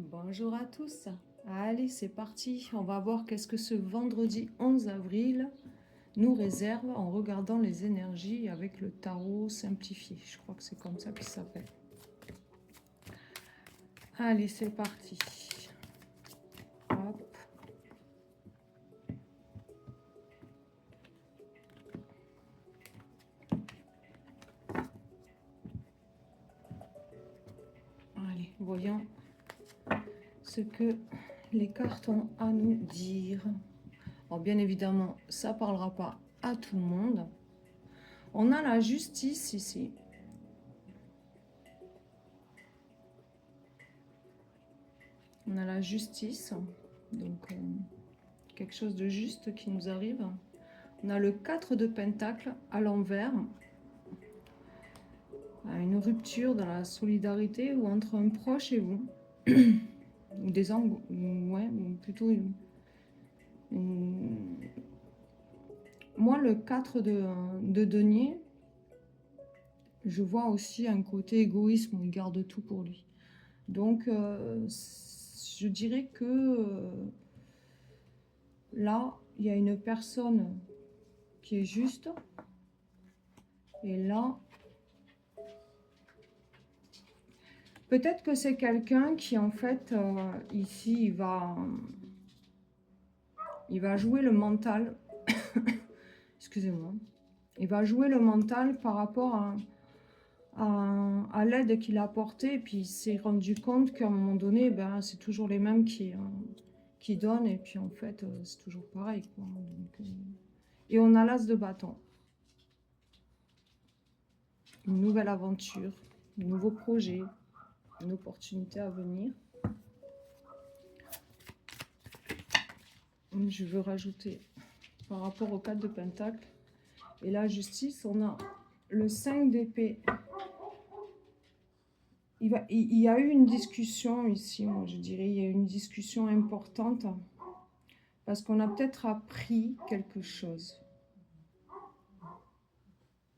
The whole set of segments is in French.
Bonjour à tous. Allez, c'est parti. On va voir qu'est-ce que ce vendredi 11 avril nous réserve en regardant les énergies avec le tarot simplifié. Je crois que c'est comme ça qu'il s'appelle. Allez, c'est parti. Hop. Allez, voyons ce que les cartes ont à nous dire. Alors, bien évidemment, ça ne parlera pas à tout le monde. On a la justice ici. On a la justice, donc quelque chose de juste qui nous arrive. On a le 4 de Pentacle à l'envers. Une rupture dans la solidarité ou entre un proche et vous. Ou des angles, ouais, ou plutôt Moi, le 4 de denier, je vois aussi un côté égoïsme où il garde tout pour lui. Donc, je dirais que là, il y a une personne qui est juste. Et là, peut-être que c'est quelqu'un qui, en fait, ici, il va jouer le mental. Excusez-moi. Il va jouer le mental par rapport à l'aide qu'il a apportée. Et puis, il s'est rendu compte qu'à un moment donné, ben, c'est toujours les mêmes qui donnent. Et puis, en fait, c'est toujours pareil, quoi. Donc, et on a l'as de bâton. Une nouvelle aventure, un nouveau projet, une opportunité à venir. Je veux rajouter par rapport au 4 de Pentacle et la justice, on a le 5 d'épée. Il y a eu une discussion ici, moi je dirais, il y a eu une discussion importante parce qu'on a peut-être appris quelque chose.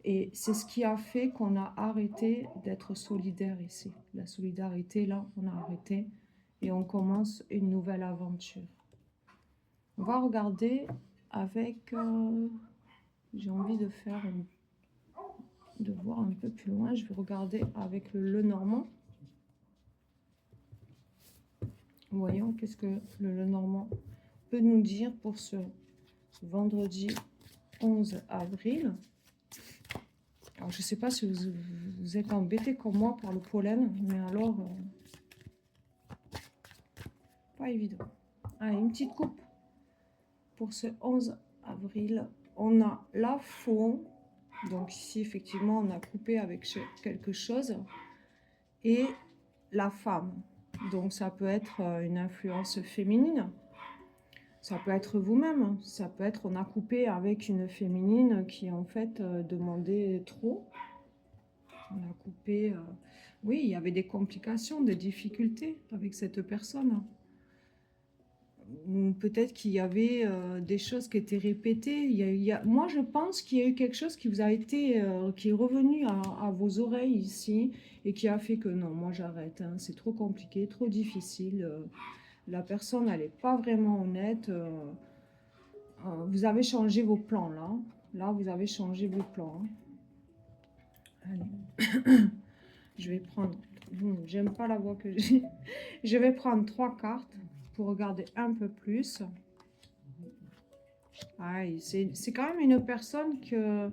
Et c'est ce qui a fait qu'on a arrêté d'être solidaire ici. La solidarité, là, on a arrêté et on commence une nouvelle aventure. On va regarder avec... j'ai envie de faire de voir un peu plus loin. Je vais regarder avec le Lenormand. Voyons qu'est-ce que le Lenormand peut nous dire pour ce vendredi 11 avril. Alors, je ne sais pas si vous êtes embêtés comme moi par le pollen, mais alors, pas évident. Allez, une petite coupe pour ce 11 avril. On a la faux. Donc ici, effectivement, on a coupé avec quelque chose. Et la femme. Donc ça peut être une influence féminine. Ça peut être vous-même. Ça peut être, on a coupé avec une féminine qui en fait demandait trop. On a coupé... oui, il y avait des complications, des difficultés avec cette personne. Peut-être qu'il y avait des choses qui étaient répétées. Moi, je pense qu'il y a eu quelque chose qui vous a été, qui est revenu à vos oreilles ici et qui a fait que non, moi j'arrête. Hein, c'est trop compliqué, trop difficile. La personne, elle n'est pas vraiment honnête. Vous avez changé vos plans là. Là, vous avez changé vos plans. Hein. Allez. Je vais prendre... J'aime pas la voix que j'ai. Je vais prendre 3 cartes pour regarder un peu plus. Ah, c'est quand même une personne que,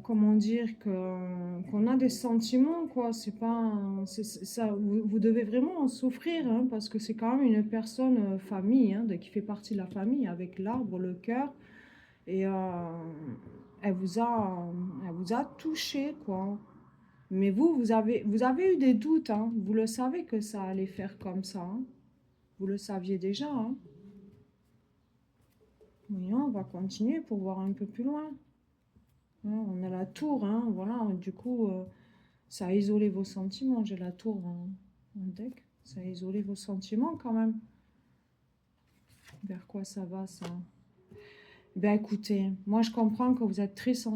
comment dire, qu'on a des sentiments, quoi. C'est pas, ça, vous devez vraiment en souffrir, hein, parce que c'est quand même une personne famille, hein, qui fait partie de la famille, avec l'arbre, le cœur, et elle vous a touché, quoi. Mais vous avez eu des doutes, hein. Vous le savez que ça allait faire comme ça, hein. Vous le saviez déjà, hein. Oui, on va continuer pour voir un peu plus loin. On a la tour, hein, voilà, du coup, ça a isolé vos sentiments. J'ai la tour en deck. Ça a isolé vos sentiments quand même. Vers quoi ça va, ça? Ben écoutez, moi je comprends que vous êtes triste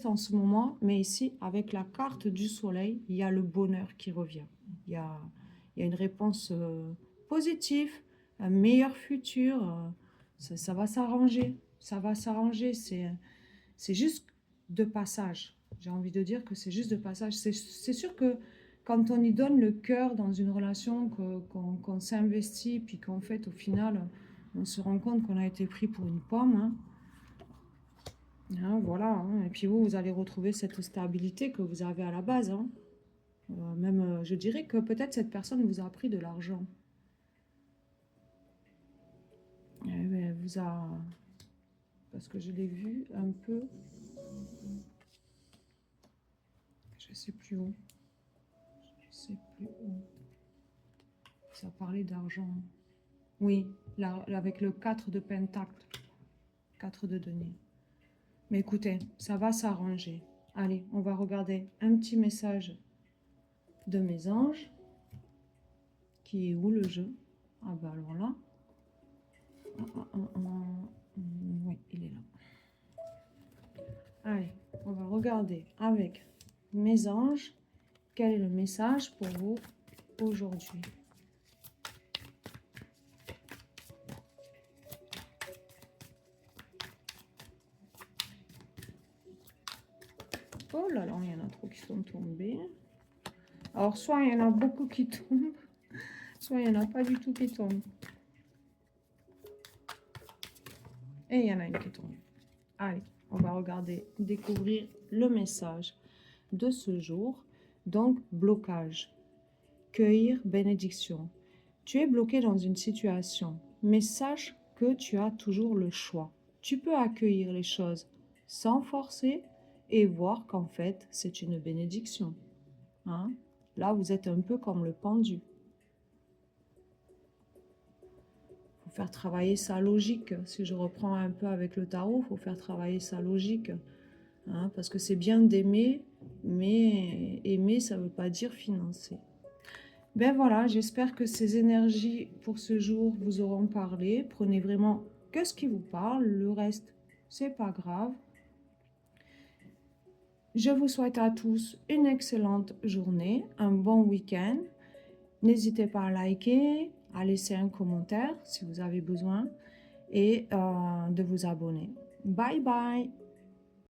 en ce moment, mais ici, avec la carte du soleil, il y a le bonheur qui revient. Il il y a une réponse positive, un meilleur futur. Ça va s'arranger. Ça va s'arranger. C'est juste de passage. J'ai envie de dire que c'est juste de passage. C'est sûr que quand on y donne le cœur dans une relation, qu'on s'investit, puis qu'en fait, au final, on se rend compte qu'on a été pris pour une pomme. Voilà. Et puis vous allez retrouver cette stabilité que vous avez à la base. Même, je dirais que peut-être cette personne vous a pris de l'argent. Elle vous a... Parce que je l'ai vu un peu... Je sais plus où. Je sais plus où. Ça parlait d'argent. Oui, là, avec le 4 de pentacle. 4 de denier. Mais écoutez, ça va s'arranger. Allez, on va regarder un petit message de mes anges. Qui est où le jeu? Ah bah alors là. Oui, il est là. Allez, on va regarder avec mes anges. Quel est le message pour vous aujourd'hui? Oh là là, il y en a trop qui sont tombés. Alors, soit il y en a beaucoup qui tombent, soit il n'y en a pas du tout qui tombent. Et il y en a une qui tombe. Allez, on va regarder, découvrir le message de ce jour. Donc, blocage. Cueillir bénédiction. Tu es bloqué dans une situation, mais sache que tu as toujours le choix. Tu peux accueillir les choses sans forcer et voir qu'en fait, c'est une bénédiction. Là, vous êtes un peu comme le pendu. Il faut faire travailler sa logique. Si je reprends un peu avec le tarot, il faut faire travailler sa logique. Parce que c'est bien d'aimer, mais aimer, ça ne veut pas dire financer. Ben voilà, j'espère que ces énergies pour ce jour vous auront parlé. Prenez vraiment que ce qui vous parle, le reste, c'est pas grave. Je vous souhaite à tous une excellente journée, un bon week-end. N'hésitez pas à liker, à laisser un commentaire si vous avez besoin et de vous abonner. Bye bye!